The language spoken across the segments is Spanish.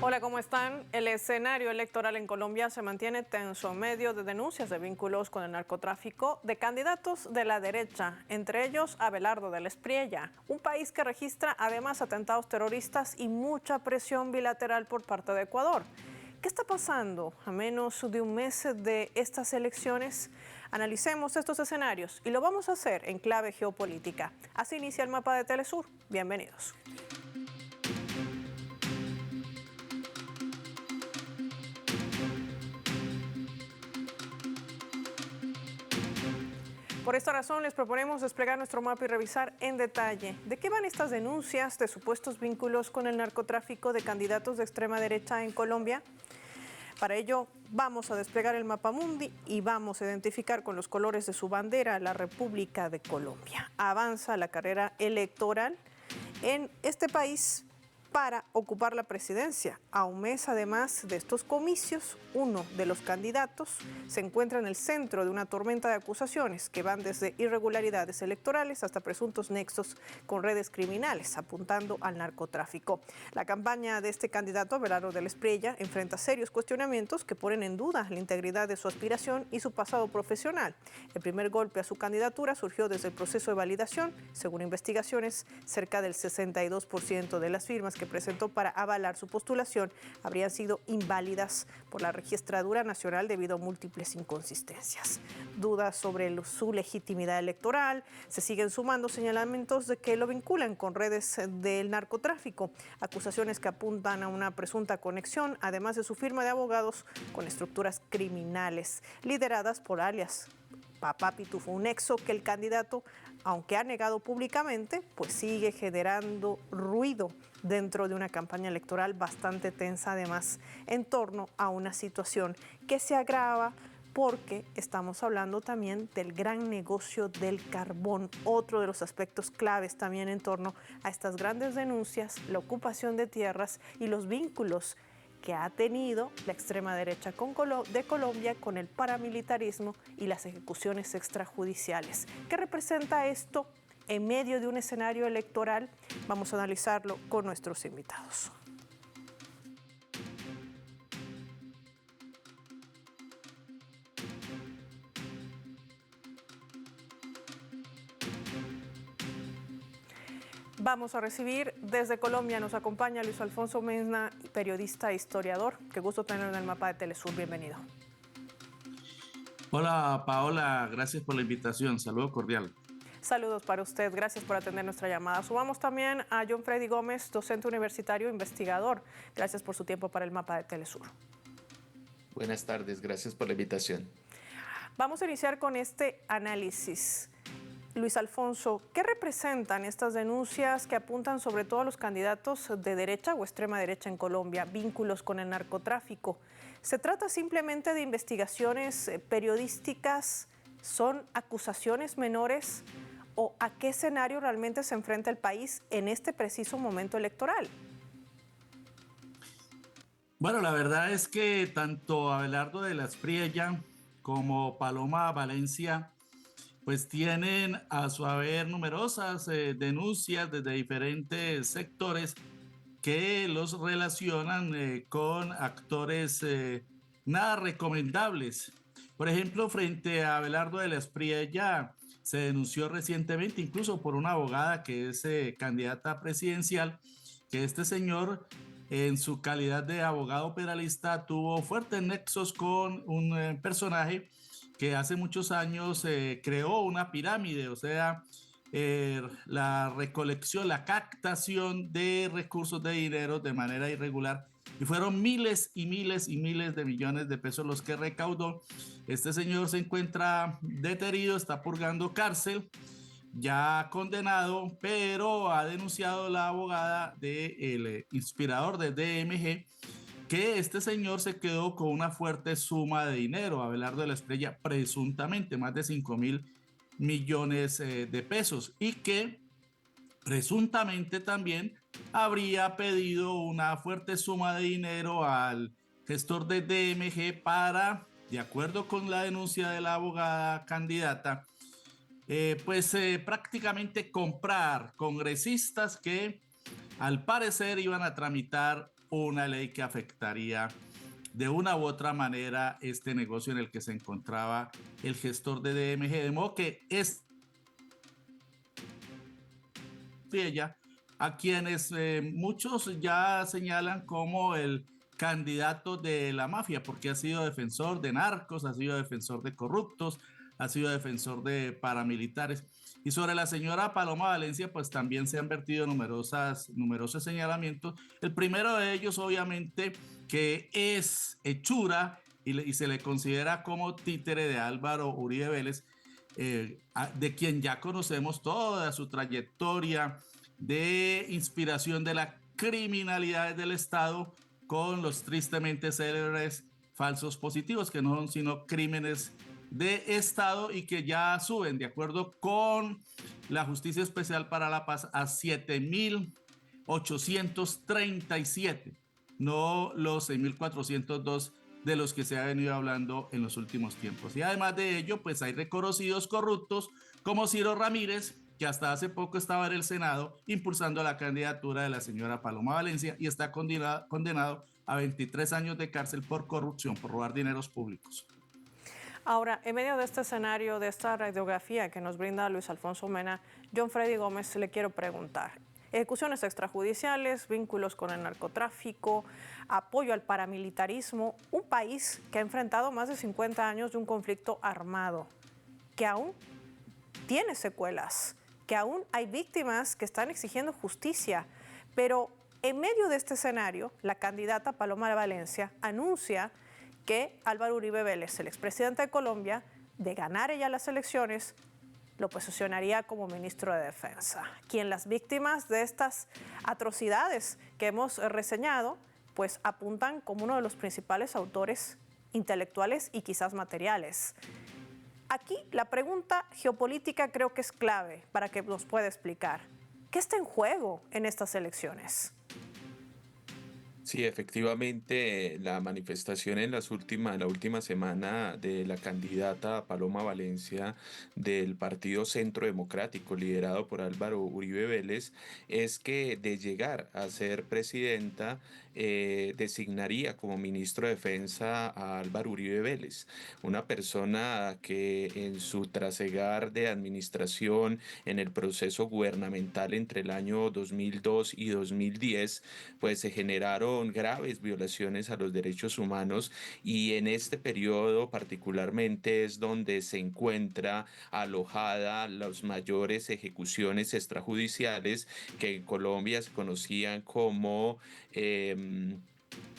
Hola, ¿cómo están? El escenario electoral en Colombia se mantiene tenso en medio de denuncias de vínculos con el narcotráfico de candidatos de la derecha, entre ellos Abelardo del Espriella, un país que registra además atentados terroristas y mucha presión bilateral por parte de Ecuador. ¿Qué está pasando a menos de un mes de estas elecciones? Analicemos estos escenarios y lo vamos a hacer en clave geopolítica. Así inicia el mapa de Telesur. Bienvenidos. Por esta razón les proponemos desplegar nuestro mapa y revisar en detalle de qué van estas denuncias de supuestos vínculos con el narcotráfico de candidatos de extrema derecha en Colombia. Para ello vamos a desplegar el mapa mundi y vamos a identificar con los colores de su bandera la República de Colombia. Avanza la carrera electoral en este país para ocupar la presidencia. A un mes además de estos comicios, uno de los candidatos se encuentra en el centro de una tormenta de acusaciones que van desde irregularidades electorales hasta presuntos nexos con redes criminales, apuntando al narcotráfico. La campaña de este candidato, Abelardo del Espriella, enfrenta serios cuestionamientos que ponen en duda la integridad de su aspiración y su pasado profesional. El primer golpe a su candidatura surgió desde el proceso de validación. Según investigaciones, cerca del 62% de las firmas que presentó para avalar su postulación habrían sido inválidas por la Registraduría Nacional debido a múltiples inconsistencias. Dudas sobre su legitimidad electoral, se siguen sumando señalamientos de que lo vinculan con redes del narcotráfico, acusaciones que apuntan a una presunta conexión, además de su firma de abogados con estructuras criminales lideradas por alias Papá Pitufo, un nexo que el candidato, aunque ha negado públicamente, pues sigue generando ruido dentro de una campaña electoral bastante tensa, además, en torno a una situación que se agrava porque estamos hablando también del gran negocio del carbón, otro de los aspectos claves también en torno a estas grandes denuncias, la ocupación de tierras y los vínculos que ha tenido la extrema derecha de Colombia con el paramilitarismo y las ejecuciones extrajudiciales. ¿Qué representa esto en medio de un escenario electoral? Vamos a analizarlo con nuestros invitados. Vamos a recibir desde Colombia, nos acompaña Luis Alfonso Mena, periodista e historiador. Qué gusto tenerlo en el mapa de Telesur, bienvenido. Hola Paola, gracias por la invitación, saludo cordial. Saludos para usted, gracias por atender nuestra llamada. Sumamos también a John Freddy Gómez, docente universitario, investigador. Gracias por su tiempo para el mapa de Telesur. Buenas tardes, gracias por la invitación. Vamos a iniciar con este análisis. Luis Alfonso, ¿qué representan estas denuncias que apuntan sobre todo a los candidatos de derecha o extrema derecha en Colombia, vínculos con el narcotráfico? ¿Se trata simplemente de investigaciones periodísticas? ¿Son acusaciones menores? ¿O a qué escenario realmente se enfrenta el país en este preciso momento electoral? Bueno, la verdad es que tanto Abelardo de la Espriella como Paloma Valencia pues tienen a su haber numerosas denuncias desde diferentes sectores que los relacionan con actores nada recomendables. Por ejemplo, frente a Abelardo de la Espriella se denunció recientemente, incluso por una abogada que es candidata presidencial, que este señor, en su calidad de abogado penalista, tuvo fuertes nexos con un personaje que hace muchos años creó una pirámide, o sea, la recolección, la captación de recursos de dinero de manera irregular, y fueron miles y miles y miles de millones de pesos los que recaudó. Este señor se encuentra detenido, está purgando cárcel, ya condenado, pero ha denunciado la abogada del inspirador de DMG que este señor se quedó con una fuerte suma de dinero, Abelardo de la Espriella, presuntamente más de 5.000 millones de pesos, y que presuntamente también habría pedido una fuerte suma de dinero al gestor de DMG para, de acuerdo con la denuncia de la abogada candidata, prácticamente comprar congresistas que al parecer iban a tramitar una ley que afectaría de una u otra manera este negocio en el que se encontraba el gestor de DMG, de modo que es ella a quienes muchos ya señalan como el candidato de la mafia, porque ha sido defensor de narcos, ha sido defensor de corruptos, ha sido defensor de paramilitares. Y sobre la señora Paloma Valencia, pues también se han vertido numerosos señalamientos. El primero de ellos, obviamente, que es hechura y se le considera como títere de Álvaro Uribe Vélez, de quien ya conocemos toda su trayectoria de inspiración de la criminalidad del Estado con los tristemente célebres falsos positivos, que no son sino crímenes de Estado y que ya suben, de acuerdo con la Justicia Especial para la Paz, a 7.837, no los 6.402 de los que se ha venido hablando en los últimos tiempos. Y además de ello, pues hay reconocidos corruptos como Ciro Ramírez, que hasta hace poco estaba en el Senado impulsando la candidatura de la señora Paloma Valencia y está condenado a 23 años de cárcel por corrupción, por robar dineros públicos. Ahora, en medio de este escenario, de esta radiografía que nos brinda Luis Alfonso Mena, John Freddy Gómez, le quiero preguntar. Ejecuciones extrajudiciales, vínculos con el narcotráfico, apoyo al paramilitarismo, un país que ha enfrentado más de 50 años de un conflicto armado, que aún tiene secuelas, que aún hay víctimas que están exigiendo justicia, pero en medio de este escenario, la candidata Paloma Valencia anuncia que Álvaro Uribe Vélez, el expresidente de Colombia, de ganar ella las elecciones, lo posicionaría como ministro de Defensa, quien las víctimas de estas atrocidades que hemos reseñado, pues apuntan como uno de los principales autores intelectuales y quizás materiales. Aquí la pregunta geopolítica creo que es clave para que nos pueda explicar. ¿Qué está en juego en estas elecciones? Sí, efectivamente, la manifestación en la última semana de la candidata Paloma Valencia del Partido Centro Democrático, liderado por Álvaro Uribe Vélez, es que de llegar a ser presidenta, designaría como ministro de Defensa a Álvaro Uribe Vélez, una persona que en su trasegar de administración en el proceso gubernamental entre el año 2002 y 2010, pues se generaron graves violaciones a los derechos humanos y en este periodo particularmente es donde se encuentra alojada las mayores ejecuciones extrajudiciales que en Colombia se conocían como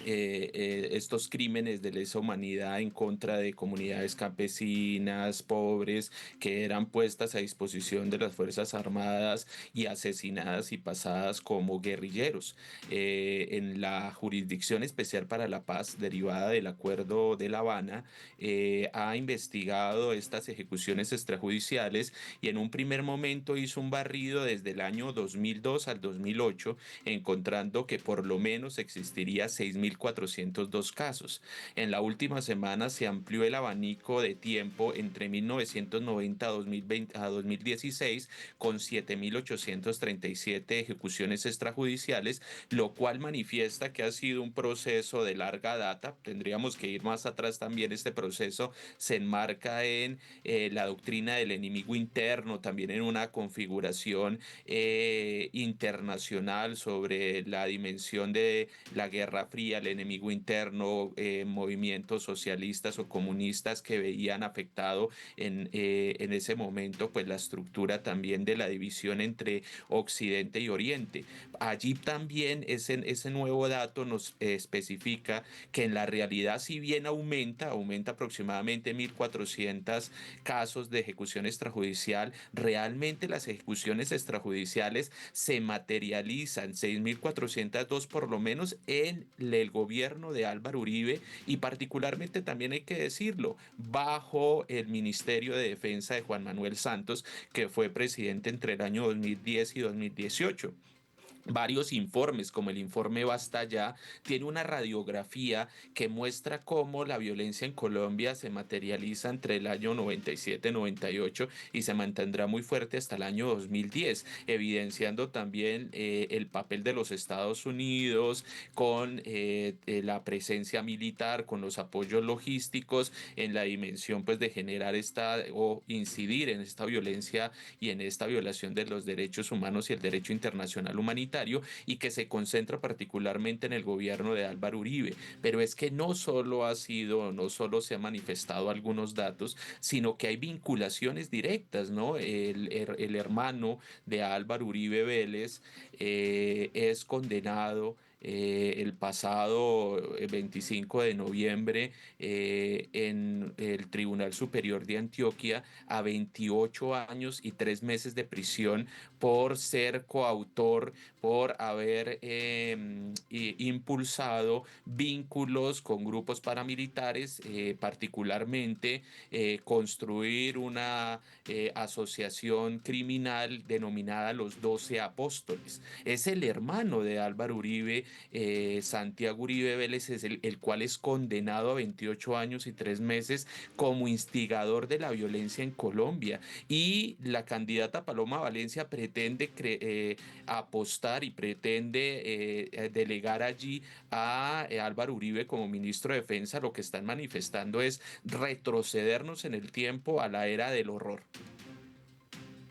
estos crímenes de lesa humanidad en contra de comunidades campesinas, pobres, que eran puestas a disposición de las Fuerzas Armadas y asesinadas y pasadas como guerrilleros. En la Jurisdicción Especial para la Paz, derivada del Acuerdo de La Habana, ha investigado estas ejecuciones extrajudiciales y en un primer momento hizo un barrido desde el año 2002 al 2008, encontrando que por lo menos existiría 6.402 casos. En la última semana se amplió el abanico de tiempo entre 1990 a 2016 con 7.837 ejecuciones extrajudiciales, lo cual manifiesta que ha sido un proceso de larga data. Tendríamos que ir más atrás también. Este proceso se enmarca en la doctrina del enemigo interno, también en una configuración internacional sobre la dimensión de la Guerra Fría, el enemigo interno, movimientos socialistas o comunistas que veían afectado en ese momento pues la estructura también de la división entre Occidente y Oriente. Allí también ese nuevo dato nos especifica que en la realidad, si bien aumenta aproximadamente 1.400 casos de ejecución extrajudicial, realmente las ejecuciones extrajudiciales se materializan 6.402 por lo menos en el gobierno de Álvaro Uribe y particularmente también hay que decirlo, bajo el Ministerio de Defensa de Juan Manuel Santos, que fue presidente entre el año 2010 y 2018. varios informes, como el informe Basta Ya, tiene una radiografía que muestra cómo la violencia en Colombia se materializa entre el año 97-98 y se mantendrá muy fuerte hasta el año 2010, evidenciando también el papel de los Estados Unidos con la presencia militar, con los apoyos logísticos en la dimensión pues de generar esta o incidir en esta violencia y en esta violación de los derechos humanos y el derecho internacional humanitario, y que se concentra particularmente en el gobierno de Álvaro Uribe. Pero es que no solo se han manifestado algunos datos, sino que hay vinculaciones directas, ¿no? El hermano de Álvaro Uribe Vélez es condenado el pasado 25 de noviembre en el Tribunal Superior de Antioquia a 28 años y 3 meses de prisión por ser coautor, por haber impulsado vínculos con grupos paramilitares, particularmente construir una asociación criminal denominada los 12 Apóstoles. Es el hermano de Álvaro Uribe, Santiago Uribe Vélez, es el cual es condenado a 28 años y 3 meses como instigador de la violencia en Colombia. Y la candidata Paloma Valencia pretende apostar y pretende delegar allí a Álvaro Uribe como ministro de Defensa. Lo que están manifestando es retrocedernos en el tiempo a la era del horror.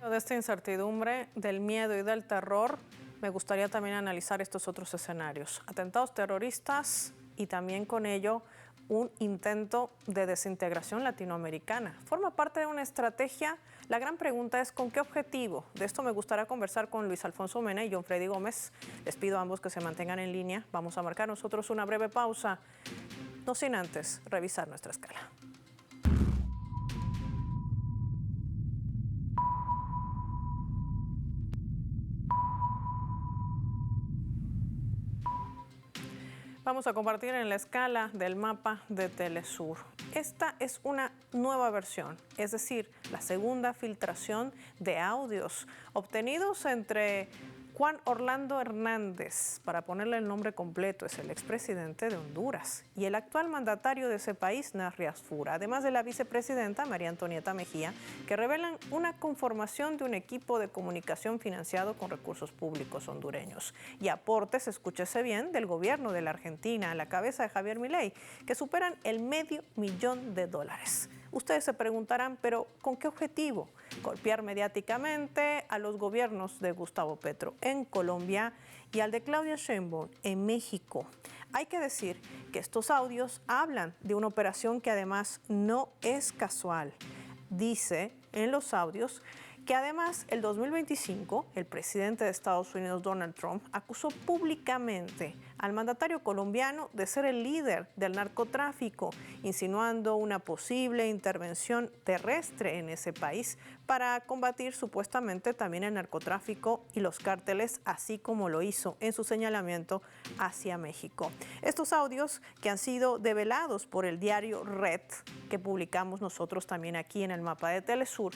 De esta incertidumbre, del miedo y del terror, me gustaría también analizar estos otros escenarios. Atentados terroristas y también con ello un intento de desintegración latinoamericana. ¿Forma parte de una estrategia? La gran pregunta es ¿con qué objetivo? De esto me gustaría conversar con Luis Alfonso Mena y John Freddy Gómez. Les pido a ambos que se mantengan en línea. Vamos a marcar nosotros una breve pausa, no sin antes revisar nuestra escala. Vamos a compartir en la escala del mapa de Telesur. Esta es una nueva versión, es decir, la segunda filtración de audios obtenidos entre Juan Orlando Hernández, para ponerle el nombre completo, es el expresidente de Honduras, y el actual mandatario de ese país, Nasri Asfur, además de la vicepresidenta María Antonieta Mejía, que revelan una conformación de un equipo de comunicación financiado con recursos públicos hondureños y aportes, escúchese bien, del gobierno de la Argentina a la cabeza de Javier Milei, que superan el $500,000. Ustedes se preguntarán, ¿pero con qué objetivo? Golpear mediáticamente a los gobiernos de Gustavo Petro en Colombia y al de Claudia Sheinbaum en México. Hay que decir que estos audios hablan de una operación que además no es casual. Dice en los audios que además el 2025 el presidente de Estados Unidos, Donald Trump, acusó públicamente al mandatario colombiano de ser el líder del narcotráfico, insinuando una posible intervención terrestre en ese país para combatir supuestamente también el narcotráfico y los cárteles, así como lo hizo en su señalamiento hacia México. Estos audios que han sido develados por el diario Red, que publicamos nosotros también aquí en el mapa de Telesur,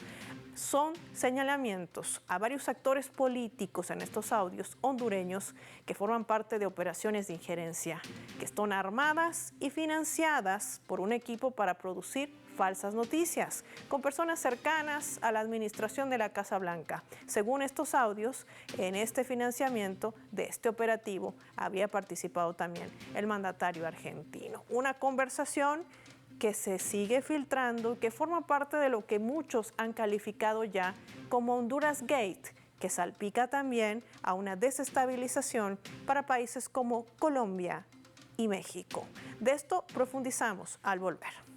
son señalamientos a varios actores políticos en estos audios hondureños que forman parte de operaciones de injerencia, que están armadas y financiadas por un equipo para producir falsas noticias, con personas cercanas a la administración de la Casa Blanca. Según estos audios, en este financiamiento de este operativo había participado también el mandatario argentino. Una conversación que se sigue filtrando y que forma parte de lo que muchos han calificado ya como Honduras Gate, que salpica también a una desestabilización para países como Colombia y México. De esto profundizamos al volver.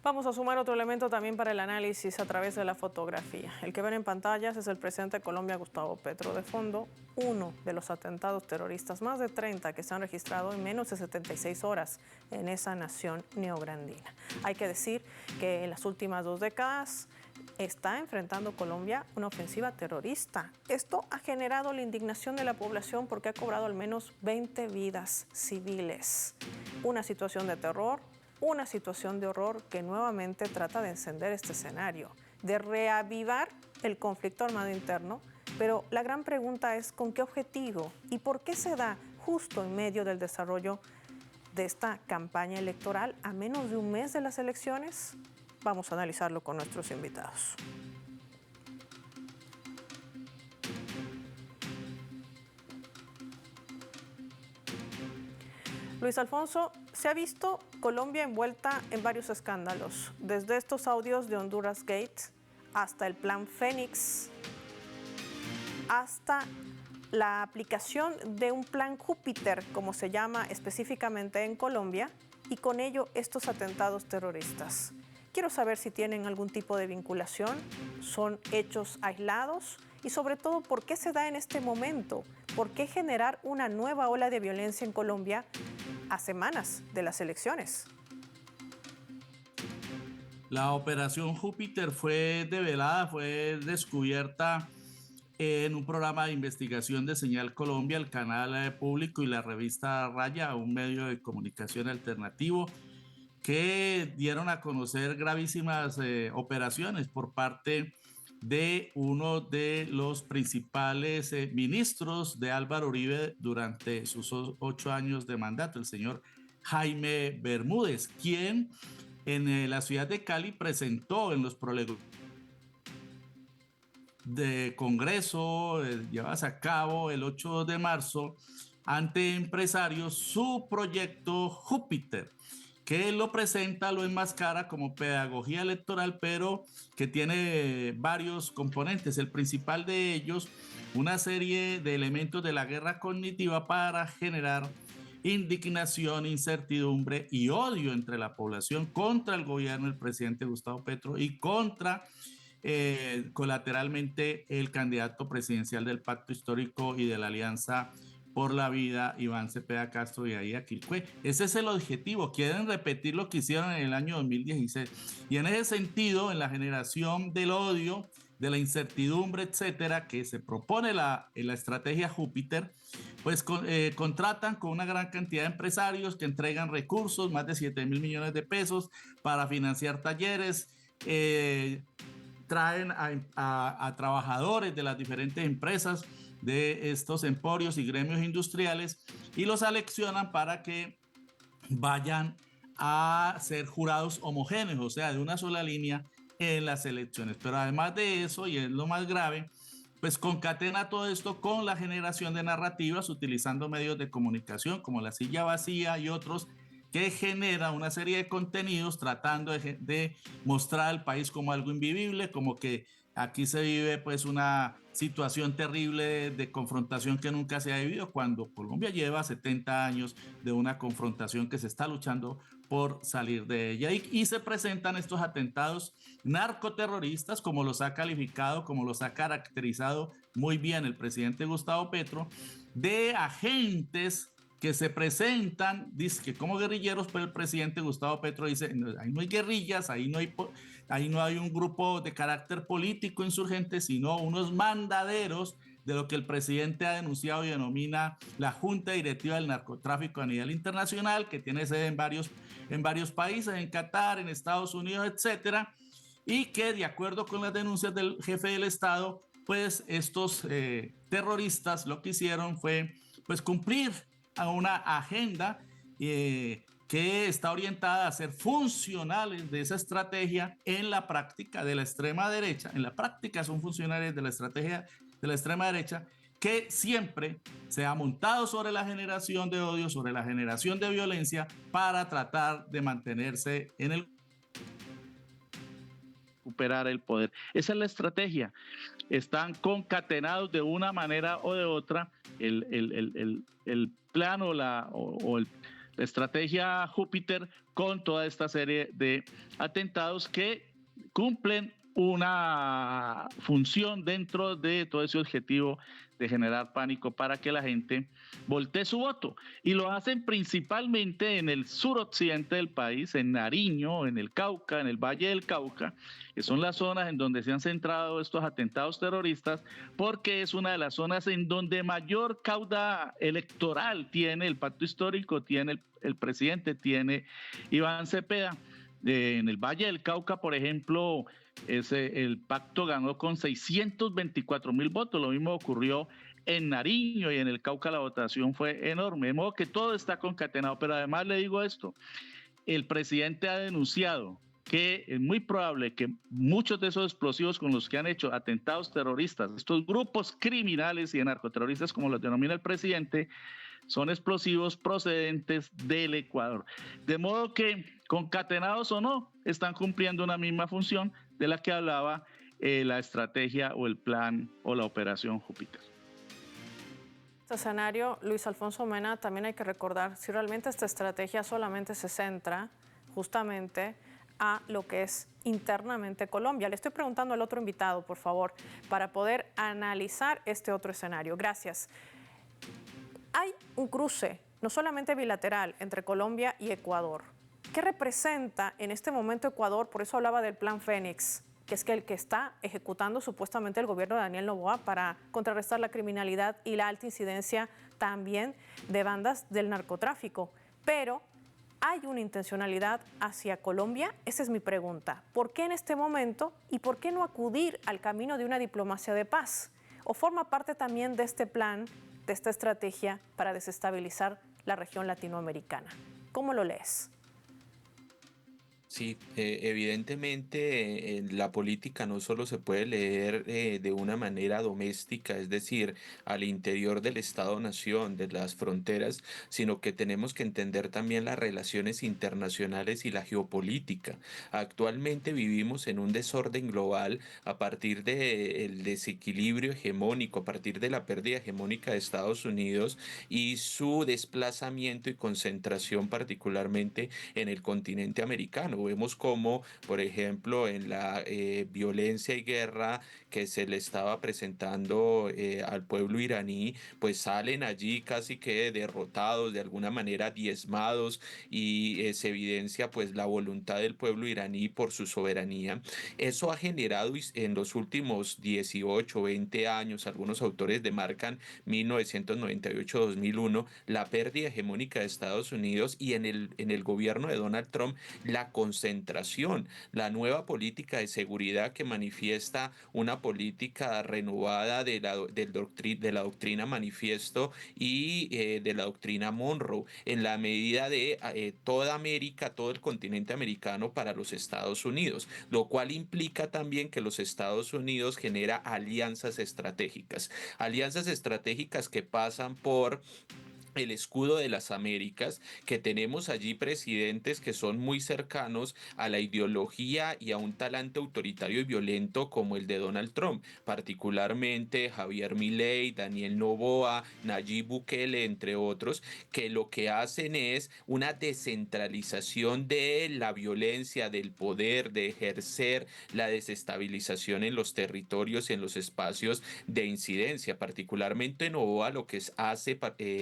Vamos a sumar otro elemento también para el análisis a través de la fotografía. El que ven en pantallas es el presidente de Colombia, Gustavo Petro. De fondo, uno de los atentados terroristas, más de 30 que se han registrado en menos de 76 horas en esa nación neograndina. Hay que decir que en las últimas 2 décadas está enfrentando Colombia una ofensiva terrorista. Esto ha generado la indignación de la población porque ha cobrado al menos 20 vidas civiles. Una situación de terror, una situación de horror que nuevamente trata de encender este escenario, de reavivar el conflicto armado interno, pero la gran pregunta es ¿con qué objetivo y por qué se da justo en medio del desarrollo de esta campaña electoral a menos de un mes de las elecciones? Vamos a analizarlo con nuestros invitados. Luis Alfonso, se ha visto Colombia envuelta en varios escándalos, desde estos audios de Honduras Gate hasta el Plan Fénix, hasta la aplicación de un Plan Júpiter, como se llama específicamente en Colombia, y con ello estos atentados terroristas. Quiero saber si tienen algún tipo de vinculación, son hechos aislados y sobre todo por qué se da en este momento, por qué generar una nueva ola de violencia en Colombia a semanas de las elecciones. La operación Júpiter fue develada, fue descubierta en un programa de investigación de Señal Colombia, el canal público y la revista Raya, un medio de comunicación alternativo, que dieron a conocer gravísimas operaciones por parte de uno de los principales ministros de Álvaro Uribe durante sus 8 años de mandato, el señor Jaime Bermúdez, quien en la ciudad de Cali presentó en los prolegómenos de Congreso llevadas a cabo el 8 de marzo ante empresarios su proyecto Júpiter, que lo presenta, lo enmascara como pedagogía electoral, pero que tiene varios componentes. El principal de ellos, una serie de elementos de la guerra cognitiva para generar indignación, incertidumbre y odio entre la población contra el gobierno del presidente Gustavo Petro y contra colateralmente el candidato presidencial del Pacto Histórico y de la Alianza por la Vida, Iván Cepeda Castro y ahí Aquilcue. Ese es el objetivo, quieren repetir lo que hicieron en el año 2016. Y en ese sentido, en la generación del odio, de la incertidumbre, etcétera, que se propone en la estrategia Júpiter, pues contratan con una gran cantidad de empresarios que entregan recursos, más de 7.000 millones de pesos para financiar talleres, traen a trabajadores de las diferentes empresas de estos emporios y gremios industriales y los seleccionan para que vayan a ser jurados homogéneos, o sea, de una sola línea en las elecciones. Pero además de eso, y es lo más grave, pues concatena todo esto con la generación de narrativas utilizando medios de comunicación como La Silla Vacía y otros que genera una serie de contenidos tratando de mostrar al país como algo invivible, como que aquí se vive pues una situación terrible de confrontación que nunca se ha vivido, cuando Colombia lleva 70 años de una confrontación que se está luchando por salir de ella. Y se presentan estos atentados narcoterroristas, como los ha calificado, como los ha caracterizado muy bien el presidente Gustavo Petro, de agentes que se presentan, dice que como guerrilleros, pero el presidente Gustavo Petro dice, ahí no hay guerrillas, ahí no hay un grupo de carácter político insurgente, sino unos mandaderos de lo que el presidente ha denunciado y denomina la Junta Directiva del Narcotráfico a nivel internacional, que tiene sede en varios países, en Qatar, en Estados Unidos, etcétera, y que de acuerdo con las denuncias del jefe del Estado, pues estos terroristas lo que hicieron fue pues cumplir a una agenda que está orientada a ser funcionales de esa estrategia en la práctica de la extrema derecha. En la práctica son funcionarios de la estrategia de la extrema derecha que siempre se ha montado sobre la generación de odio, sobre la generación de violencia para tratar de mantenerse en el recuperar el poder. Esa es la estrategia. Están concatenados de una manera o de otra el plan o estrategia Júpiter con toda esta serie de atentados que cumplen una función dentro de todo ese objetivo de generar pánico para que la gente voltee su voto. Y lo hacen principalmente en el suroccidente del país, en Nariño, en el Cauca, en el Valle del Cauca, que son las zonas en donde se han centrado estos atentados terroristas, porque es una de las zonas en donde mayor cauda electoral tiene el pacto histórico, tiene el presidente, tiene Iván Cepeda. En el Valle del Cauca, por ejemplo, el pacto ganó con 624.000 votos. Lo mismo ocurrió en Nariño, y en el Cauca la votación fue enorme. De modo que todo está concatenado. Pero además le digo esto, el presidente ha denunciado que es muy probable que muchos de esos explosivos con los que han hecho atentados terroristas, estos grupos criminales y narcoterroristas, como los denomina el presidente, son explosivos procedentes del Ecuador. De modo que, concatenados o no, están cumpliendo una misma función de la que hablaba la estrategia o el plan o la operación Júpiter. Este escenario, Luis Alfonso Mena, también hay que recordar si realmente esta estrategia solamente se centra justamente a lo que es internamente Colombia. Le estoy preguntando al otro invitado, por favor, para poder analizar este otro escenario. Gracias. Hay un cruce, no solamente bilateral, entre Colombia y Ecuador. ¿Qué representa en este momento Ecuador? Por eso hablaba del Plan Fénix, que es el que está ejecutando supuestamente el gobierno de Daniel Noboa para contrarrestar la criminalidad y la alta incidencia también de bandas del narcotráfico. Pero ¿hay una intencionalidad hacia Colombia? Esa es mi pregunta. ¿Por qué en este momento y por qué no acudir al camino de una diplomacia de paz? ¿O forma parte también de este plan, de esta estrategia para desestabilizar la región latinoamericana? ¿Cómo lo lees? Sí, evidentemente la política no solo se puede leer de una manera doméstica, es decir, al interior del Estado-nación, de las fronteras, sino que tenemos que entender también las relaciones internacionales y la geopolítica. Actualmente vivimos en un desorden global a partir del desequilibrio hegemónico, a partir de la pérdida hegemónica de Estados Unidos y su desplazamiento y concentración particularmente en el continente americano. Vemos como, por ejemplo, en la violencia y guerra que se le estaba presentando al pueblo iraní, pues salen allí casi que derrotados, de alguna manera diezmados, y se evidencia pues la voluntad del pueblo iraní por su soberanía. Eso ha generado en los últimos 18, 20 años, algunos autores demarcan 1998-2001, la pérdida hegemónica de Estados Unidos, y en el gobierno de Donald Trump la concentración, la nueva política de seguridad que manifiesta una política renovada de la doctrina Manifiesto y de la doctrina Monroe, en la medida de toda América, todo el continente americano para los Estados Unidos, lo cual implica también que los Estados Unidos genera alianzas estratégicas que pasan por el escudo de las Américas, que tenemos allí presidentes que son muy cercanos a la ideología y a un talante autoritario y violento como el de Donald Trump, particularmente Javier Milei, Daniel Noboa, Nayib Bukele, entre otros, que lo que hacen es una descentralización de la violencia, del poder, de ejercer la desestabilización en los territorios y en los espacios de incidencia. Particularmente Noboa lo que hace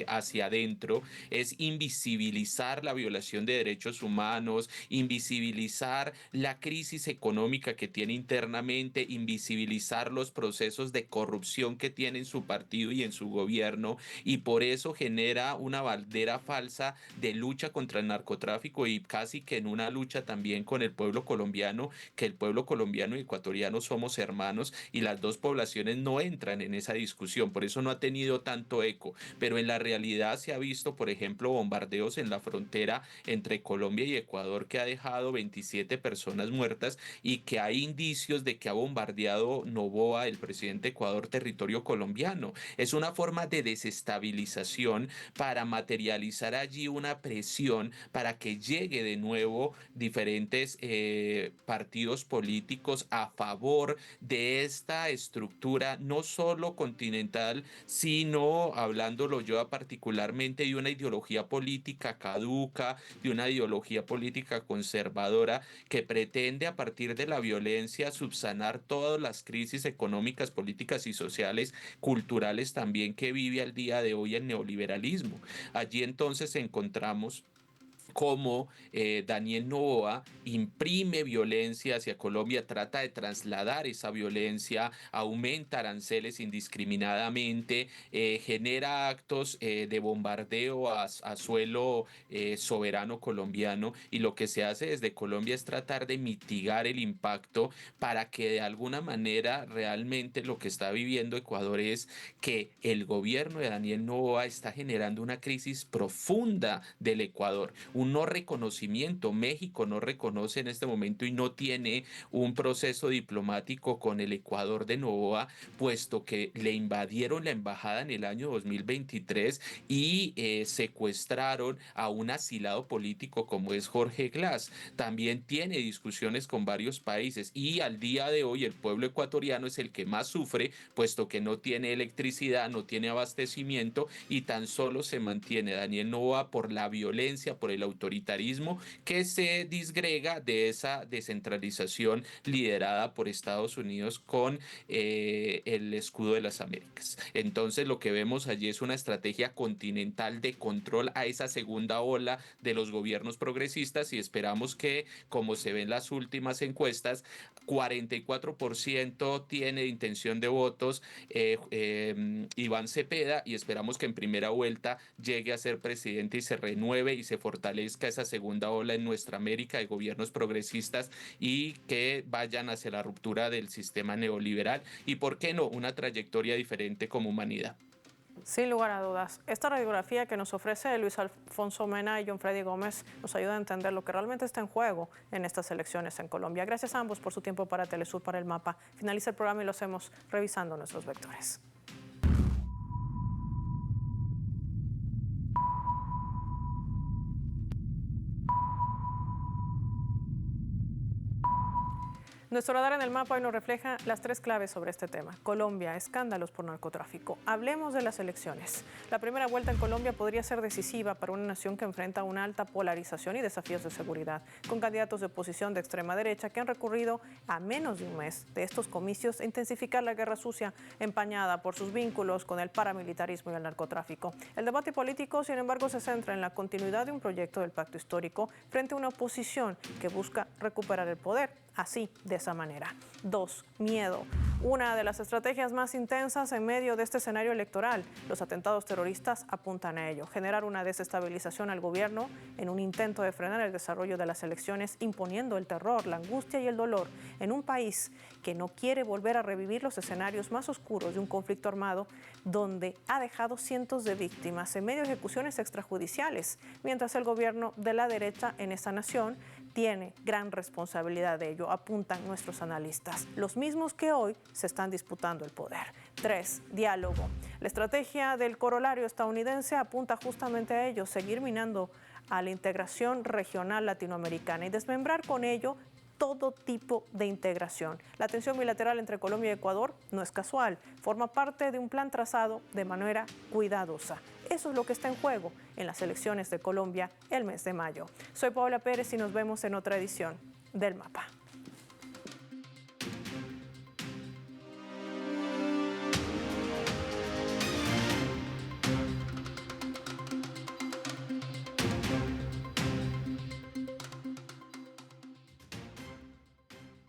hacia adentro es invisibilizar la violación de derechos humanos, invisibilizar la crisis económica que tiene internamente, invisibilizar los procesos de corrupción que tiene en su partido y en su gobierno, y por eso genera una bandera falsa de lucha contra el narcotráfico, y casi que en una lucha también con el pueblo colombiano, que el pueblo colombiano y ecuatoriano somos hermanos, y las dos poblaciones no entran en esa discusión, por eso no ha tenido tanto eco. Pero en la realidad se ha visto, por ejemplo, bombardeos en la frontera entre Colombia y Ecuador que ha dejado 27 personas muertas, y que hay indicios de que ha bombardeado Noboa, el presidente de Ecuador, territorio colombiano. Es una forma de desestabilización para materializar allí una presión para que llegue de nuevo diferentes partidos políticos a favor de esta estructura, no solo continental, sino, hablándolo yo particularmente, particularmente de una ideología política caduca, de una ideología política conservadora que pretende a partir de la violencia subsanar todas las crisis económicas, políticas y sociales, culturales también que vive al día de hoy el neoliberalismo. Allí entonces encontramos cómo Daniel Noboa imprime violencia hacia Colombia, trata de trasladar esa violencia, aumenta aranceles indiscriminadamente, genera actos de bombardeo a suelo soberano colombiano, y lo que se hace desde Colombia es tratar de mitigar el impacto para que de alguna manera realmente lo que está viviendo Ecuador es que el gobierno de Daniel Noboa está generando una crisis profunda del Ecuador, un no reconocimiento. México no reconoce en este momento y no tiene un proceso diplomático con el Ecuador de Noboa, puesto que le invadieron la embajada en el año 2023 y secuestraron a un asilado político como es Jorge Glass. También tiene discusiones con varios países y al día de hoy el pueblo ecuatoriano es el que más sufre, puesto que no tiene electricidad, no tiene abastecimiento y tan solo se mantiene Daniel Noboa por la violencia, por el autoritarismo que se disgrega de esa descentralización liderada por Estados Unidos con el escudo de las Américas. Entonces lo que vemos allí es una estrategia continental de control a esa segunda ola de los gobiernos progresistas, y esperamos que, como se ve en las últimas encuestas, 44% tiene intención de votos Iván Cepeda, y esperamos que en primera vuelta llegue a ser presidente y se renueve y se fortalezca esa segunda ola en nuestra América de gobiernos progresistas y que vayan hacia la ruptura del sistema neoliberal y, ¿por qué no?, una trayectoria diferente como humanidad. Sin lugar a dudas, esta radiografía que nos ofrece Luis Alfonso Mena y John Freddy Gómez nos ayuda a entender lo que realmente está en juego en estas elecciones en Colombia. Gracias a ambos por su tiempo para Telesur, para el Mapa. Finaliza el programa y lo hacemos revisando nuestros vectores. Nuestro radar en el Mapa hoy nos refleja las tres claves sobre este tema. Colombia, escándalos por narcotráfico. Hablemos de las elecciones. La primera vuelta en Colombia podría ser decisiva para una nación que enfrenta una alta polarización y desafíos de seguridad, con candidatos de oposición de extrema derecha que han recurrido a menos de un mes de estos comicios a intensificar la guerra sucia empañada por sus vínculos con el paramilitarismo y el narcotráfico. El debate político, sin embargo, se centra en la continuidad de un proyecto del pacto histórico frente a una oposición que busca recuperar el poder. Así, de esa manera. 2. Miedo. Una de las estrategias más intensas en medio de este escenario electoral. Los atentados terroristas apuntan a ello. Generar una desestabilización al gobierno en un intento de frenar el desarrollo de las elecciones, imponiendo el terror, la angustia y el dolor en un país que no quiere volver a revivir los escenarios más oscuros de un conflicto armado donde ha dejado cientos de víctimas en medio de ejecuciones extrajudiciales, mientras el gobierno de la derecha en esa nación tiene gran responsabilidad de ello, apuntan nuestros analistas, los mismos que hoy se están disputando el poder. 3. Diálogo. La estrategia del corolario estadounidense apunta justamente a ello, seguir minando a la integración regional latinoamericana y desmembrar con ello todo tipo de integración. La tensión bilateral entre Colombia y Ecuador no es casual, forma parte de un plan trazado de manera cuidadosa. Eso es lo que está en juego en las elecciones de Colombia el mes de mayo. Soy Paola Pérez y nos vemos en otra edición del Mapa.